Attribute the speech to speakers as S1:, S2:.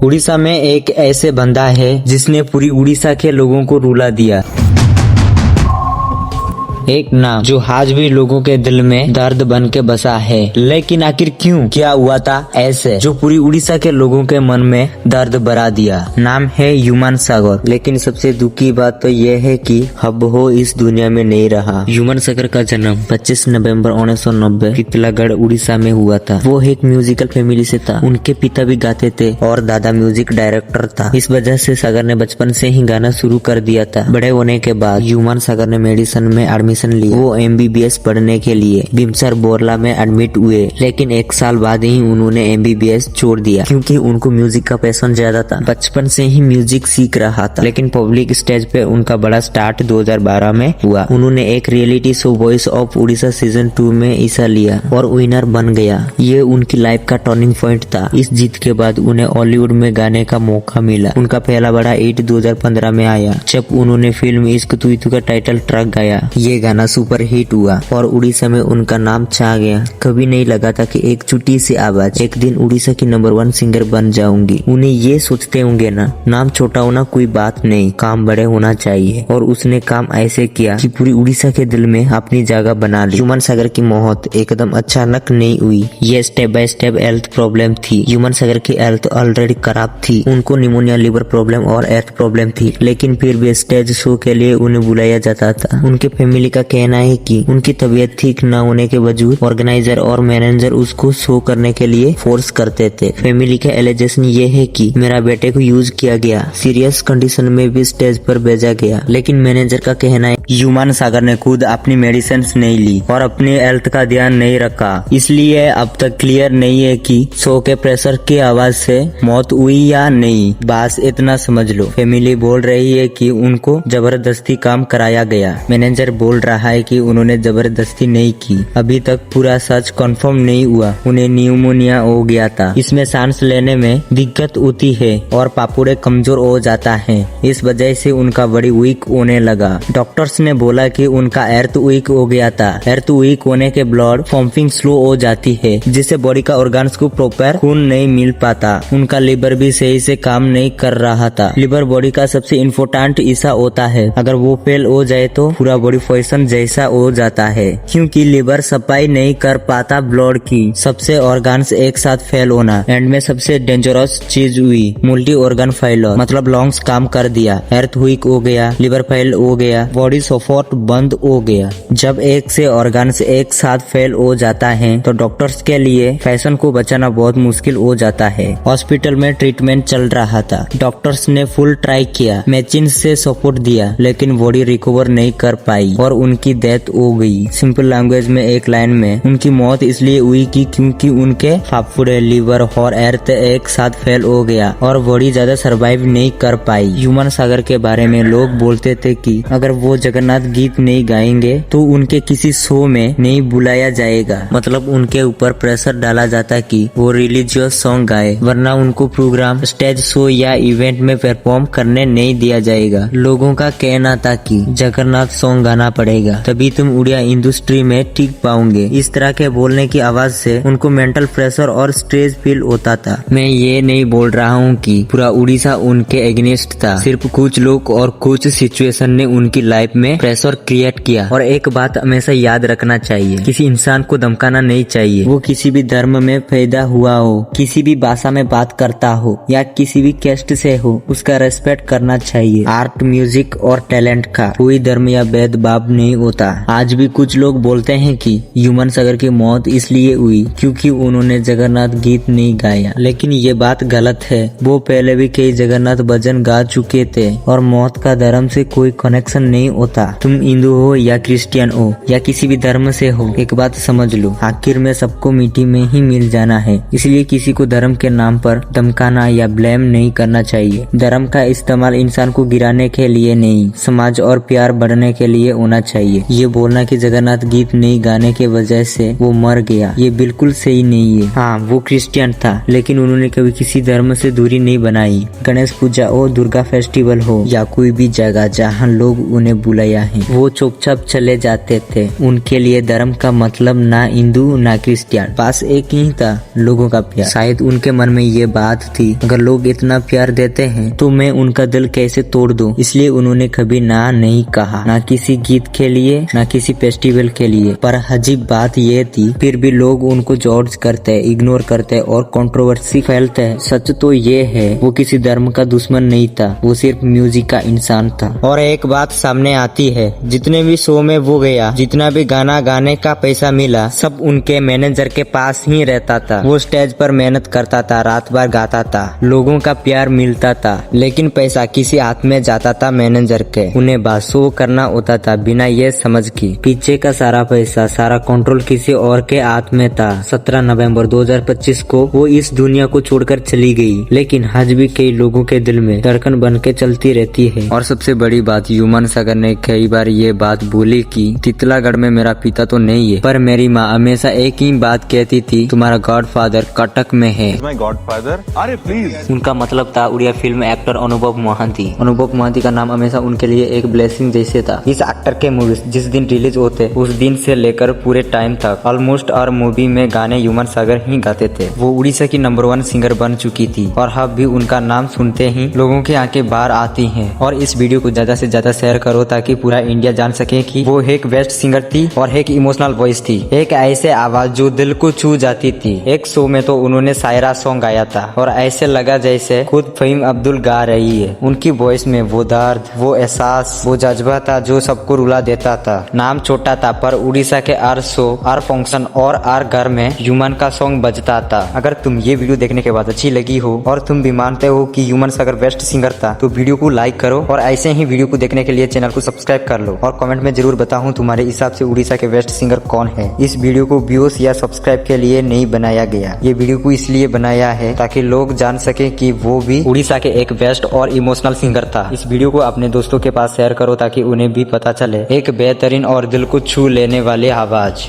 S1: उड़ीसा में एक ऐसे बंदा है जिसने पूरी उड़ीसा के लोगों को रुला दिया। एक नाम जो आज भी लोगों के दिल में दर्द बन के बसा है। लेकिन आखिर क्यों, क्या हुआ था ऐसे जो पूरी उड़ीसा के लोगों के मन में दर्द भरा दिया। नाम है ह्यूमन सागर। लेकिन सबसे दुख की बात तो यह है कि अब वो इस दुनिया में नहीं रहा। ह्यूमन सागर का जन्म 25 नवंबर 1990 तितलागढ़ उड़ीसा में हुआ था। वो एक म्यूजिकल फैमिली से था। उनके पिता भी गाते थे और दादा म्यूजिक डायरेक्टर था। इस वजह से सागर ने बचपन से ही गाना शुरू कर दिया था। बड़े होने के बाद ह्यूमन सागर ने मेडिसिन में एडमिशन लिया। वो MBBS पढ़ने के लिए बिमसर बोरला में एडमिट हुए। लेकिन एक साल बाद ही उन्होंने MBBS छोड़ दिया क्योंकि उनको म्यूजिक का पैशन ज्यादा था। बचपन से ही म्यूजिक सीख रहा था। लेकिन पब्लिक स्टेज पे उनका बड़ा स्टार्ट 2012 में हुआ। उन्होंने एक reality show voice of Orissa season 2 में हिस्सा लिया और विनर बन गया। ये उनकी लाइफ का टर्निंग पॉइंट था। इस जीत के बाद उन्हें हॉलीवुड में गाने का मौका मिला। उनका पहला बड़ा हिट 2015 में आया जब उन्होंने फिल्म इश्क तुई तू का टाइटल ट्रैक गाया। ये गाना सुपर हिट हुआ और उड़ीसा में उनका नाम छा गया। कभी नहीं लगा था कि एक छोटी सी आवाज एक दिन उड़ीसा की नंबर 1 सिंगर बन जाऊंगी। उन्हें ये सोचते होंगे ना, नाम छोटा होना कोई बात नहीं, काम बड़े होना चाहिए। और उसने काम ऐसे किया कि पूरी उड़ीसा के दिल में अपनी जगह बना ली। ह्यूमन सागर की मौत एकदम अचानक नहीं हुई। ये step by step health problem थी। ह्यूमन सागर की हेल्थ ऑलरेडी खराब थी। उनको निमोनिया, लिवर प्रॉब्लम और एर्थ प्रॉब्लम थी। लेकिन फिर भी स्टेज शो के लिए उन्हें बुलाया जाता था। उनके फैमिली का कहना है कि उनकी तबीयत ठीक न होने के वजूद ऑर्गेनाइजर और मैनेजर उसको शो करने के लिए फोर्स करते थे। फैमिली का एलिगेशन ये है कि मेरा बेटे को यूज किया गया, सीरियस कंडीशन में भी स्टेज पर भेजा गया। लेकिन मैनेजर का कहना है ह्यूमन सागर ने खुद अपनी मेडिसिन नहीं ली और अपनी हेल्थ का ध्यान नहीं रखा, इसलिए अब तक क्लियर नहीं है कि शो के प्रेशर की आवाज से मौत हुई या नहीं। बस इतना समझ लो। फैमिली बोल रही है कि उनको जबरदस्ती काम कराया गया। मैनेजर बोल रहा है कि उन्होंने जबरदस्ती नहीं की। अभी तक पूरा सच कंफर्म नहीं हुआ। उन्हें न्यूमोनिया हो गया था। इसमें सांस लेने में दिक्कत होती है और पापुड़े कमजोर हो जाता है। इस वजह से उनका बॉडी वीक होने लगा। डॉक्टर्स ने बोला कि उनका एर्थ वीक हो गया था। एर्थ वीक होने के ब्लड पंपिंग स्लो हो जाती है जिससे बॉडी का ऑर्गन्स को प्रॉपर खून नहीं मिल पाता। उनका लिवर भी सही से काम नहीं कर रहा था। लिवर बॉडी का सबसे इम्पोर्टेंट हिस्सा होता है। अगर वो फेल हो जाए तो पूरा बॉडी फंक्शन जैसा हो जाता है। क्योंकि लिवर सफाई नहीं कर पाता ब्लड की, सबसे ऑर्गन्स एक साथ फेल होना। एंड में सबसे डेंजरस चीज हुई मल्टी ऑर्गन फेलियर, मतलब लंग्स काम कर दिया, एर्थ वीक हो गया, लिवर फेल हो गया, बॉडी सपोर्ट बंद हो गया। जब एक से ऑर्गन्स एक साथ फेल हो जाता है तो डॉक्टर्स के लिए फैशन को बचाना बहुत मुश्किल हो जाता है। हॉस्पिटल में ट्रीटमेंट चल रहा था। डॉक्टर्स ने फुल ट्राई किया, मशीन से सपोर्ट दिया, लेकिन बॉडी रिकवर नहीं कर पाई और उनकी डेथ हो गई। सिंपल लैंग्वेज में एक लाइन में, उनकी मौत इसलिए हुई कि क्योंकि उनके फाफड़े, लिवर और एर्थ एक साथ फेल हो गया और बॉडी ज्यादा सरवाइव नहीं कर पाई। ह्यूमन सागर के बारे में लोग बोलते थे कि अगर वो जगन्नाथ गीत नहीं गाएंगे तो उनके किसी शो में नहीं बुलाया जाएगा। मतलब उनके ऊपर प्रेशर डाला जाता कि वो रिलीजियस सॉन्ग गाए, वरना उनको प्रोग्राम, स्टेज शो या इवेंट में परफॉर्म करने नहीं दिया जाएगा। लोगों का कहना था कि जगन्नाथ सॉन्ग गाना पड़ेगा तभी तुम उड़िया इंडस्ट्री में टिक पाओगे। इस तरह के बोलने की आवाज से उनको मेंटल प्रेशर और स्ट्रेस फील होता था। मैं ये नहीं बोल रहा हूँ कि पूरा उड़ीसा उनके अगेंस्ट था। सिर्फ कुछ लोग और कुछ सिचुएशन ने उनकी लाइफ में प्रेशर क्रिएट किया। और एक बात हमेशा याद रखना चाहिए, किसी इंसान को धमकाना नहीं चाहिए। वो किसी भी धर्म में पैदा हुआ हो, किसी भी भाषा में बात करता हो या किसी भी कैस्ट से हो, उसका रेस्पेक्ट करना चाहिए। आर्ट, म्यूजिक और टैलेंट का कोई धर्म या भेदभाव नहीं होता। आज भी कुछ लोग बोलते हैं कि ह्यूमन सागर की मौत इसलिए हुई क्योंकि उन्होंने जगन्नाथ गीत नहीं गाया, लेकिन ये बात गलत है। वो पहले भी कई जगन्नाथ भजन गा चुके थे और मौत का धर्म से कोई कनेक्शन नहीं होता। तुम हिंदू हो या क्रिश्चियन हो या किसी भी धर्म से हो, एक बात समझ लो, आखिर में सबको मिट्टी में ही मिल जाना है। इसलिए किसी को धर्म के नाम पर धमकाना या ब्लेम नहीं करना चाहिए। धर्म का इस्तेमाल इंसान को गिराने के लिए नहीं, समाज और प्यार बढ़ने के लिए होना चाहिए। चाहिए। ये बोलना कि जगन्नाथ गीत नहीं गाने के वजह से वो मर गया, ये बिल्कुल सही नहीं है। हाँ, वो क्रिश्चियन था, लेकिन उन्होंने कभी किसी धर्म से दूरी नहीं बनाई। गणेश पूजा हो, दुर्गा फेस्टिवल हो या कोई भी जगह जहाँ लोग उन्हें बुलाया है, वो चुपचाप चले जाते थे। उनके लिए धर्म का मतलब ना हिंदू ना क्रिश्चियन, बस एक ही था, लोगों का प्यार। शायद उनके मन में ये बात थी, अगर लोग इतना प्यार देते हैं तो मैं उनका दिल कैसे तोड़ दूं। इसलिए उन्होंने कभी ना नहीं कहा, ना किसी गीत के लिए ना किसी फेस्टिवल के लिए। पर अजीब बात ये थी, फिर भी लोग उनको जॉर्ज करते, इग्नोर करते और कंट्रोवर्सी फैलते हैं। सच तो ये है, वो किसी धर्म का दुश्मन नहीं था, वो सिर्फ म्यूजिक का इंसान था। और एक बात सामने आती है, जितने भी शो में वो गया, जितना भी गाना गाने का पैसा मिला, सब उनके मैनेजर के पास ही रहता था। वो स्टेज पर मेहनत करता था, रात भर गाता था, लोगों का प्यार मिलता था, लेकिन पैसा किसी हाथ में जाता था मैनेजर के। उन्हें बस शो करना होता था, बिना ये समझ की पीछे का सारा पैसा, सारा कंट्रोल किसी और के हाथ में था। 17 नवंबर 2025 को वो इस दुनिया को छोड़कर चली गई, लेकिन आज भी कई लोगों के दिल में धड़कन बन के चलती रहती है। और सबसे बड़ी बात, ह्यूमन सागर ने कई बार ये बात बोली कि तितलागढ़ में मेरा पिता तो नहीं है, पर मेरी माँ हमेशा एक ही बात कहती थी, तुम्हारा गॉडफादर कटक में है।
S2: गॉडफादर, अरे प्लीज।
S1: उनका मतलब था उड़िया फिल्म एक्टर अनुभव मोहंती। अनुभव मोहंती का नाम हमेशा उनके लिए एक ब्लेसिंग जैसे था। इस एक्टर के मूवीज जिस दिन रिलीज होते, उस दिन से लेकर पूरे टाइम तक ऑलमोस्ट हर मूवी में गाने ह्यूमन सागर ही गाते थे। वो उड़ीसा की नंबर 1 सिंगर बन चुकी थी और अब भी उनका नाम सुनते ही लोगों की आंखें बाहर आती हैं। और इस वीडियो को ज्यादा से ज्यादा शेयर करो ताकि पूरा इंडिया जान सके कि वो एक बेस्ट सिंगर थी और एक इमोशनल वॉइस थी, एक ऐसे आवाज जो दिल को छू जाती थी। एक शो में तो उन्होंने शायरा सॉन्ग गाया था और ऐसे लगा जैसे खुद फहीम अब्दुल गा रही है। उनकी वॉइस में वो दर्द, वो एहसास, वो जज्बा था जो सबको रुला देता था। नाम छोटा था पर उड़ीसा के हर शो, हर फंक्शन और हर घर में ह्यूमन का सॉन्ग बजता था। अगर तुम ये वीडियो देखने के बाद अच्छी लगी हो और तुम भी मानते हो कि ह्यूमन सागर बेस्ट सिंगर था, तो वीडियो को लाइक करो और ऐसे ही वीडियो को देखने के लिए चैनल को सब्सक्राइब कर लो और कमेंट में जरूर बताऊं तुम्हारे हिसाब से उड़ीसा के बेस्ट सिंगर कौन है। इस वीडियो को व्यूज या सब्सक्राइब के लिए नहीं बनाया गया, ये वीडियो को इसलिए बनाया है ताकि लोग जान सके कि वो भी उड़ीसा के एक बेस्ट और इमोशनल सिंगर था। इस वीडियो को अपने दोस्तों के पास शेयर करो ताकि उन्हें भी पता चले एक बेहतरीन और दिल को छू लेने वाली आवाज।